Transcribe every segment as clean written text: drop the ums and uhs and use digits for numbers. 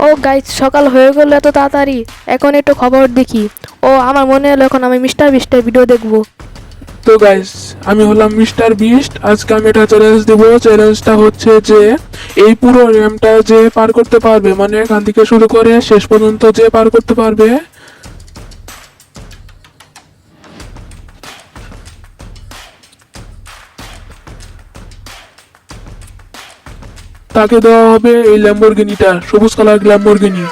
ও guys, সকাল হয়ে গেল এত তাড়াতাড়ি। এখন একটু খবর দেখি। ও আমার মনে হলো এখন আমি মিস্টার বিস্টের ভিডিও দেখবো। তো গাইস, আমি হলাম মিস্টার বিস্ট। আজকে আমি একটা চ্যালেঞ্জ দেব। চ্যালেঞ্জটা হচ্ছে যে এই পুরো র্যামটা যে পার করতে পারবে, মানে এখান থেকে শুরু করে শেষ পর্যন্ত যে পার করতে পারবে তাকে দেওয়া হবে এই ল্যাম্বরগিনিটা, সবুজ কালার ল্যাম্বরগিনি।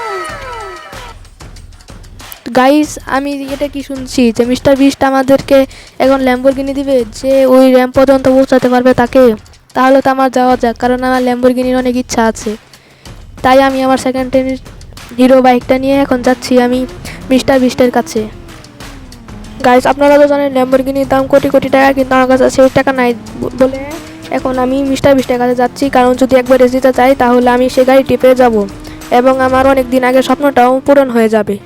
গাইস, আমি এটা কি শুনছি যে মিস্টার বিস্ট আমাদেরকে এখন ল্যাম্বরগিনি দিবে, যে ওই র্যাম্প পর্যন্ত পৌঁছাতে পারবে তাকে। তাহলে তো আমার যাওয়া যাক, কারণ আমার ল্যাম্বরগিনির অনেক ইচ্ছা আছে। তাই আমি আমার সেকেন্ড হিরো বাইকটা নিয়ে এখন যাচ্ছি আমি মিস্টার বিস্টের কাছে। গাইস, আপনারা তো জানেন ল্যাম্বরগিনির দাম কোটি কোটি টাকা, কিন্তু আমার কাছে সেই টাকা নাই বলে এখন আমি মিস্টার বিস্টের কাছে যাচ্ছি। কারণ যদি একবার রেস দিতে চাই তাহলে আমি সে গাড়িটি পেয়ে যাব এবং আমার অনেক দিন আগে স্বপ্নটাও পূরণ হয়ে যাবে।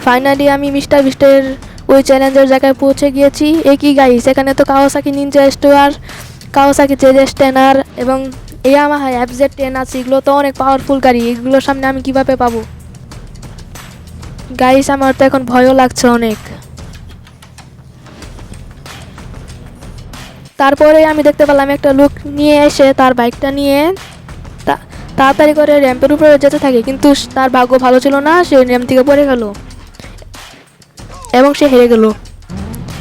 ফাইনালি আমি মিস্টার বিস্টের ওই চ্যালেঞ্জের জায়গায় পৌঁছে গিয়েছি। একই গাইস, এখানে তো কাওয়াসাকি নিনজা স্টোয়ার, কাওয়াসাকি জেজেস টেনার এবং ইয়ামাহা FZ10 আছে। এগুলো তো অনেক পাওয়ারফুল গাড়ি, এগুলোর সামনে আমি কিভাবে পাবো? গাইস, আমার তো এখন ভয়ও লাগছে অনেক। তারপরে আমি দেখতে পেলাম একটা লোক নিয়ে এসে তার বাইকটা নিয়ে তাড়াতাড়ি করে র্যাম্পের উপরে যেতে থাকে, কিন্তু তার ভাগ্য ভালো ছিল না, সে র্যাম্প থেকে পড়ে গেল এবং সে হেরে গেল।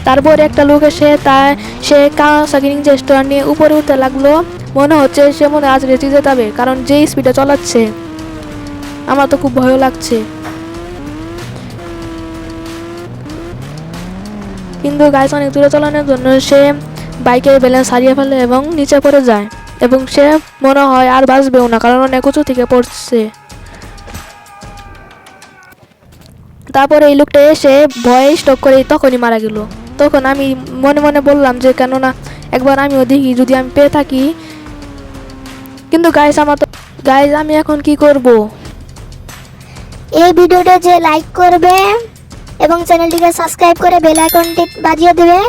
তারপরে একটা লোক এসে সে কাওয়াসাকি নিনজা স্টোয়ার নিয়ে উপরে উঠতে লাগলো। মনে হচ্ছে সে মনে আজ রেসে যেতে হবে, কারণ যেই স্পিডে চালাচ্ছে আমার তো খুব ভয় লাগছে। কিন্তু গাইস, অনেক দূরে চালানোর জন্য সে বাইকের ব্যালেন্স হারিয়ে ফেলে এবং নিচে পড়ে যায় এবং সে মনে হয় আর বাঁচবেও না, কারণ অনেক উঁচু থেকে পড়ছে। তারপরে এই লোকটা এসে ভয়ে স্টপ করে তখনই মারা গেল। তখন আমি মনে মনে বললাম যে কেননা একবার আমিও দেখি যদি আমি পেয়ে থাকি। কিন্তু গাইস, আমি এখন কি করব? এই ভিডিওটা যে লাইক করবে এবং চ্যানেলটিকে সাবস্ক্রাইব করে বেল আইকনটি বাজিয়ে দেবে,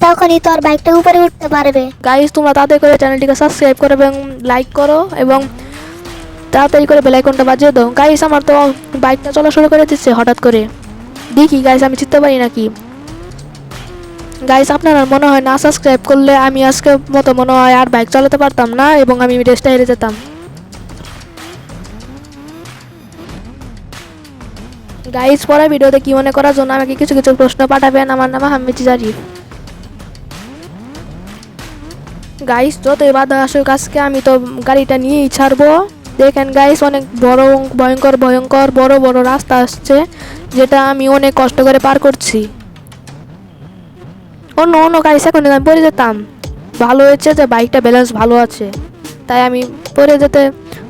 তখনই তোর বাইকটা উপরে উঠতে পারবে। গাইস, তোমরা তাড়াতাড়ি করে চ্যানেলটিকে সাবস্ক্রাইব করো এবং লাইক করো এবং তাড়াতাড়ি করে বেল আইকনটা বাজিয়ে দাও। গাইস, আমার তো বাইকটা চলা শুরু করে দিচ্ছে হঠাৎ করে। দেখি গাইস, আমি চিনতে পারি নাকি। গাইস, আপনারা মনে হয় না সাবস্ক্রাইব করলে আমি আজকে মতো মনে হয় আর বাইক চালাতে পারতাম না এবং আমি রেসটা হেরে যেতাম। গাইস, পরের ভিডিওতে কি মনে করার জন্য আমাকে কিছু কিছু প্রশ্ন পাঠাবেন। আমার নাম আহমেদ জারিফ। গাইস, যতই বাধা আসুক আজকে আমি তো গাড়িটা নিয়েই ছাড়বো। দেখেন গাইস, অনেক বড় ভয়ঙ্কর ভয়ঙ্কর বড় বড় রাস্তা আসছে, যেটা আমি অনেক কষ্ট করে পার করছি। অন্য অন্য গাইস, এখন আমি পড়ে যেতাম। ভালো হয়েছে যে বাইকটা ব্যালেন্স ভালো আছে, তাই আমি পড়ে যেতে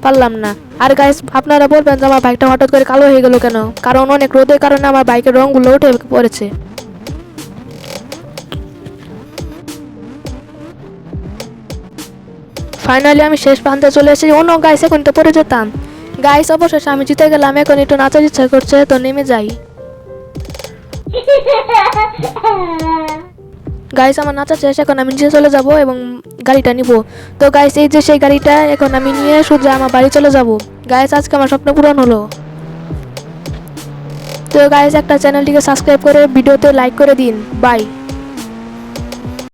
পারলাম না। আর গাইস, আপনারা বলবেন যে আমার বাইকটা হঠাৎ করে কালো হয়ে গেল কেন? কারণ অনেক রোদের কারণে আমার বাইকের রঙগুলো উঠে পড়েছে। ফাইনালি আমি শেষ প্রান্তে চলে এসেছি। অন্য গাইস, এখন তো পড়ে যেতাম। গাইস, অবশেষে আমি জিতে গেলাম। এখন একটু নাচার ইচ্ছা করছে, তো নেমে যাই। গাইস, আমার নাচা শেষ, এখন আমি নিচে চলে যাব এবং গাড়িটা নিব। তো গাইস, এই যে সেই গাড়িটা এখন আমি নিয়ে সোজা আমার বাড়ি চলে যাব। গাইস, আজকে আমার স্বপ্ন পূরণ হলো। তো গাইস, একটা চ্যানেলটিকে সাবস্ক্রাইব করে ভিডিওতে লাইক করে দিন। বাই।